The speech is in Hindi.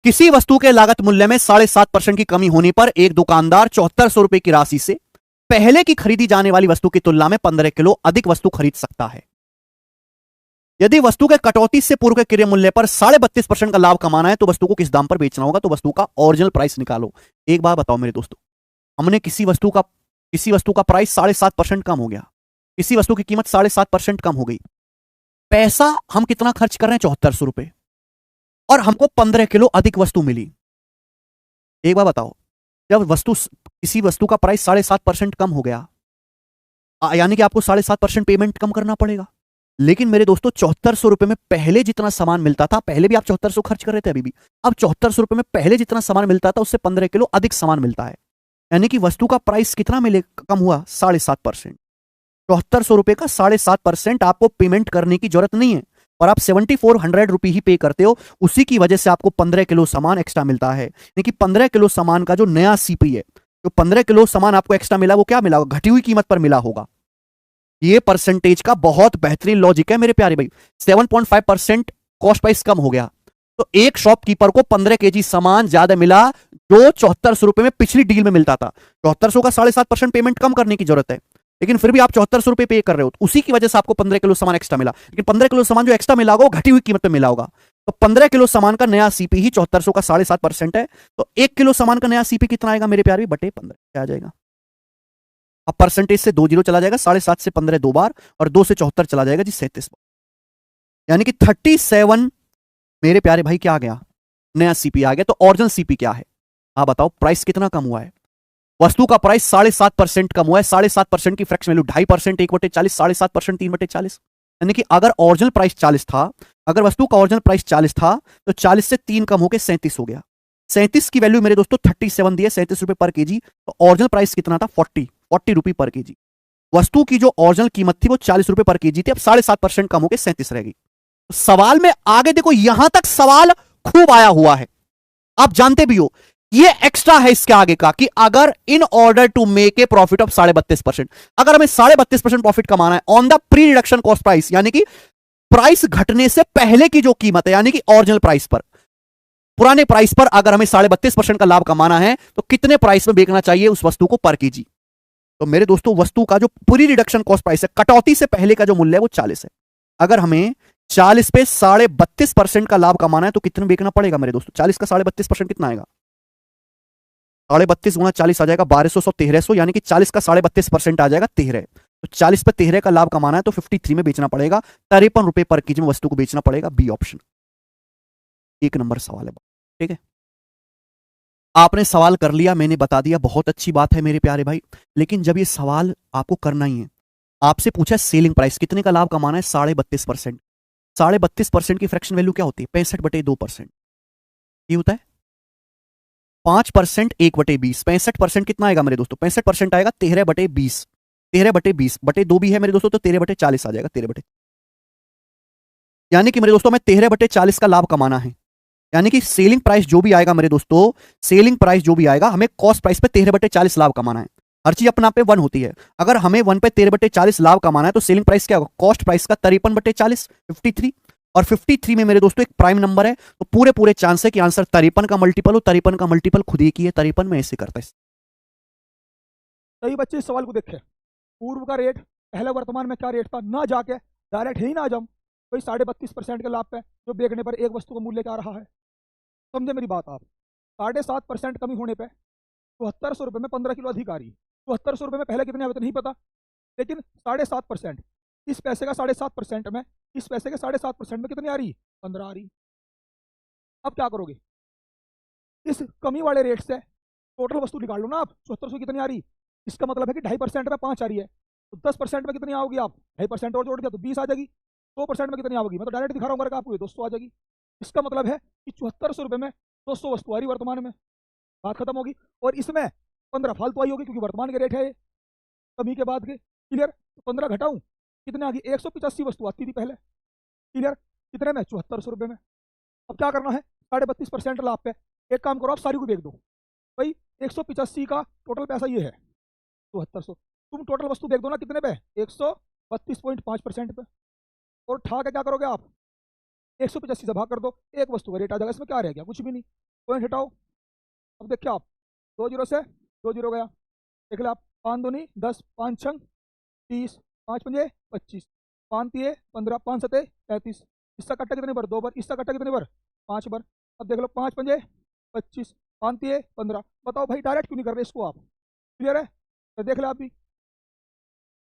किसी वस्तु के लागत मूल्य में 7.5% की कमी होने पर एक दुकानदार 7400 की राशि से पहले की खरीदी जाने वाली वस्तु की तुलना में 15 किलो अधिक वस्तु खरीद सकता है। यदि वस्तु के कटौती से पूर्व के क्रय मूल्य पर 32.5% का लाभ कमाना है तो वस्तु को किस दाम पर बेचना होगा? तो वस्तु का ओरिजिनल प्राइस निकालो। एक बार बताओ मेरे दोस्तों, हमने किसी वस्तु का प्राइस 7.5% कम हो गया, किसी वस्तु की कीमत 7.5% कम हो गई, पैसा हम कितना खर्च कर रहे हैं? 7400 और हमको 15 किलो अधिक वस्तु मिली। एक बार बताओ, जब किसी वस्तु का प्राइस 7.5% कम हो गया, यानी कि आपको 7.5% पेमेंट कम करना पड़ेगा। लेकिन मेरे दोस्तों 7400 में पहले जितना सामान मिलता था, पहले भी आप 7400 खर्च कर रहे थे, अभी भी अब 7400 में पहले जितना सामान मिलता था उससे 15 किलो अधिक सामान मिलता है। यानी कि वस्तु का प्राइस कितना कम हुआ? 7.5%। 7400 का 7.5% आपको पेमेंट करने की जरूरत नहीं है, और आप 7400 रुपये ही पे करते हो। उसी की वजह से आपको 15 किलो सामान एक्स्ट्रा मिलता है। यानी कि 15 किलो सामान का जो नया सीपी है, जो 15 किलो सामान आपको एक्स्ट्रा मिला, वो क्या मिला होगा? घटी हुई कीमत पर मिला होगा। ये परसेंटेज का बहुत बेहतरीन लॉजिक है मेरे प्यारे भाई। 7.5% कॉस्ट प्राइस कम हो गया तो एक शॉपकीपर को 15 केजी सामान ज्यादा मिला, जो 7400 में पिछली डील में मिलता था। 7400 का 7.5% पेमेंट कम करने की जरूरत है, लेकिन फिर भी आप 7400 पे कर रहे हो, तो उसी की वजह से आपको 15 किलो सामान एक्स्ट्रा मिला। लेकिन 15 किलो सामान जो एक्स्ट्रा मिला होगा वो घटी हुई कीमत पे मिला होगा। तो 15 किलो सामान का नया सीपी ही 7400 का 7.5% है। तो 1 किलो सामान का नया सीपी कितना आएगा मेरे प्यारे? बटे 15 क्या आ जाएगा? अब परसेंटेज से 2 जीरो चला जाएगा, 7.5 से 15 2 बार, और 2 से 74 चला जाएगा जी 37 बार। यानी कि 37 मेरे प्यारे भाई क्या आ गया? नया सीपी आ गया। तो ओरिजिनल सीपी क्या है? हाँ बताओ, प्राइस कितना कम हुआ है? वस्तु का प्राइस 7.5% कम हुआ है। 7.5% की फ्रैक्शन वैल्यू 2.5%, 1/40, 7.5%, 3/40। यानी कि अगर ओरिजिनल प्राइस 40 था, अगर वस्तु का ओरिजिनल प्राइस 40 था, तो 40 से 3 कम होकर 37 हो गया। 37 की वैल्यू मेरे दोस्तों 37 दी है, 37 रुपए पर केजी। तो ओरिजिनल प्राइस कितना था? 40 रुपए पर केजी। वस्तु की जो ओरिजिनल कीमत थी वो 40 रुपए पर केजी थी, अब 7.5% कम होकर 37 रहेगी। तो सवाल में आगे देखो, यहां तक सवाल खूब आया हुआ है, आप जानते भी हो। ये एक्स्ट्रा है इसके आगे का कि अगर in order to make a profit of 32.5%, अगर हमें 32.5% प्रॉफिट कमाना है on the pre reduction cost price, यानी कि प्राइस घटने से पहले की जो कीमत है, यानी कि ओरिजिनल प्राइस पर, पुराने प्राइस पर अगर हमें 32.5% का लाभ कमाना है तो कितने प्राइस में बेचना चाहिए उस वस्तु को पर केजी? तो मेरे दोस्तों वस्तु का जो प्री रिडक्शन कॉस्ट प्राइस है, कटौती से पहले का जो मूल्य है वो 40 है। अगर हमें 40 पे 32.5% का लाभ कमाना है तो कितने बेचना पड़ेगा मेरे दोस्तों? 40 का 32.5% कितना आएगा? 32.5 गुना 40 आ जाएगा 1200, 1300, यानी कि 40 का 32.5% आ जाएगा 13। तो 40 पे 13 का लाभ कमाना है तो 53 में बेचना पड़ेगा, 53 रुपए पर केजी में वस्तु को बेचना पड़ेगा। बी ऑप्शन 1 नंबर सवाल है। ठीक है, आपने सवाल कर लिया, मैंने बता दिया, बहुत अच्छी बात है मेरे प्यारे भाई। लेकिन जब ये सवाल आपको करना ही है, आपसे पूछा सेलिंग प्राइस कितने का लाभ कमाना है? 32.5%। 32.5% की फ्रैक्शन वैल्यू क्या होती है? 65/2%। ये होता है 5%, 1/20। 65% कितना आएगा मेरे दोस्तों? 65% आएगा 13/20। 13/20 बटे 2 भी है मेरे दोस्तों, तो 13/40 आ जाएगा। 13 यानी कि मेरे दोस्तों हमें 13/40 का लाभ कमाना है। यानी कि सेलिंग प्राइस जो भी आएगा मेरे दोस्तों, सेलिंग प्राइस जो भी आएगा, हमें कॉस्ट प्राइस पे 13/40 लाभ कमाना है। हर चीज अपने आप पे 1 होती है। अगर हमें 1 पे 13/40 लाभ कमाना है तो सेलिंग प्राइस क्या होगा? कॉस्ट प्राइस का 53/40, 53। और 53 में मेरे दोस्तों एक प्राइम नंबर है, तो पूरे पूरे चांस है कि आंसर 53 का मल्टीपल हो। 53 का मल्टीपल खुद एक ही है, 53 में ऐसे करता है। सही बच्चे इस सवाल को देखे, पूर्व का रेट पहले वर्तमान में क्या रेट था, ना जाके डायरेक्ट ही ना जम कोई 32.5% के लाभ पे जो बेचने पर एक वस्तु का मूल्य क्या रहा है। समझे मेरी बात आप? 7.5% कमी होने पे 7400 में 15 किलो अधिक आ रही है। 7400 में पहले कितने आवे तो नहीं पता, लेकिन 7.5%, इस पैसे का 7.5% में, इस पैसे के 7.5% में कितनी आ रही? 15 आ रही। अब क्या करोगे? इस कमी वाले रेट से टोटल वस्तु निकाल लो ना आप। 7400 कितनी आ रही? इसका मतलब है कि 2.5% में 5 आ रही है, तो 10% में कितनी आओगी आप? 2.5% और जोड़ दिया तो 20 आ जाएगी। 100% में कितनी आओगी? मैं तो डायरेक्ट दिखा रहा हूँ आपको, 200 आ जाएगी। इसका मतलब है कि 7400 में 200 वस्तु आ रही वर्तमान में, बात खत्म होगी। और इसमें 15 फालतू आई होगी क्योंकि वर्तमान के रेट है कमी के बाद के। क्लियर? तो 15 घटाऊं कितने आ गई? 185 वस्तु आती थी पहले। क्लियर? कितने में? 7400 में। अब क्या करना है? 32.5% लाभ पे एक काम करो, आप सारी को देख दो भाई। 185 का टोटल पैसा ये है 7400। तुम टोटल वस्तु देख दो ना कितने पे? 132.5% पे। और ठा के क्या करोगे आप? 185 से भाग कर दो, एक वस्तु का रेट आ जाएगा, इसमें क्या रह गया? कुछ भी नहीं। पॉइंट हटाओ। अब देखिए आप 2 0 से 2 0 गया, देख ले आप 5 दूनी 10, 5 छंग 30, 5 पंजे 25, 5 तिये 15, 5 सते 35। इसका कट्टा कितने बार? 2 बार। इसका कट्टा कितने बार? 5 बार। अब देख लो 5 पंजे 25, 5 तिये 15। बताओ भाई डायरेक्ट क्यों नहीं कर रहे इसको आप? क्लियर है? तो देख ले आप भी।